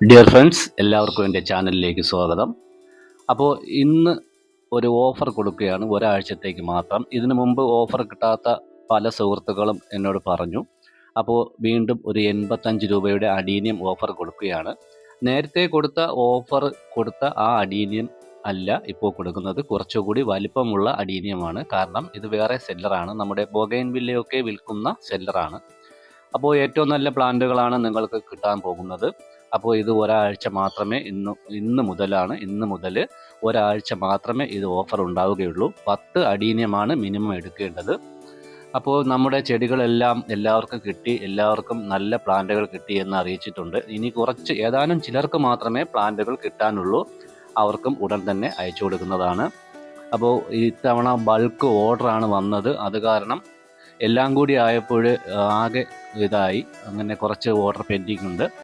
Dear friends, എല്ലാവർക്കും എൻ്റെ ചാനലിലേക്ക് സ്വാഗതം. അപ്പോൾ ഇന്ന് ഒരു ഓഫർ കൊടുക്കുകയാണ്, ഒരാഴ്ചത്തേക്ക് മാത്രം. ഇതിനു മുമ്പ് ഓഫർ കിട്ടാത്ത പല സുഹൃത്തുക്കളും എന്നോട് പറഞ്ഞു. അപ്പോൾ വീണ്ടും ഒരു 85 രൂപയുടെ അഡീനിയം ഓഫർ കൊടുക്കുകയാണ്. നേരത്തെ കൊടുത്ത ആ അഡീനിയം അല്ല ഇപ്പോൾ കൊടുക്കുന്നത്, കുറച്ചുകൂടി വലിപ്പമുള്ള അഡീനിയമാണ്. കാരണം ഇത് വേറെ സെല്ലറാണ്, നമ്മുടെ ബൊഗൈൻവില്ലയൊക്കെ വിൽക്കുന്ന സെല്ലറാണ്. അപ്പോൾ ഏറ്റവും നല്ല പ്ലാന്റുകളാണ് നിങ്ങൾക്ക് കിട്ടാൻ പോകുന്നത്. അപ്പോൾ ഇത് ഒരാഴ്ച മാത്രമേ ഇന്ന് മുതൽ ഒരാഴ്ച മാത്രമേ ഇത് ഓഫർ ഉണ്ടാവുകയുള്ളൂ. 10 അഡീനിയമാണ് മിനിമം എടുക്കേണ്ടത്. അപ്പോൾ നമ്മുടെ ചെടികളെല്ലാം എല്ലാവർക്കും കിട്ടി, എല്ലാവർക്കും നല്ല പ്ലാന്റുകൾ കിട്ടി എന്ന് അറിയിച്ചിട്ടുണ്ട്. ഇനി ഏതാനും ചിലർക്ക് മാത്രമേ പ്ലാന്റുകൾ കിട്ടാനുള്ളൂ. അവർക്കും ഉടൻ തന്നെ അയച്ചു കൊടുക്കുന്നതാണ്. അപ്പോൾ ഇത്തവണ ബൾക്ക് ഓർഡറാണ് വന്നത്. അത് കാരണം എല്ലാം കൂടി ആയപ്പോൾ ആകെ ഇതായി. അങ്ങനെ കുറച്ച് ഓർഡർ പെൻഡിങ് ഉണ്ട്.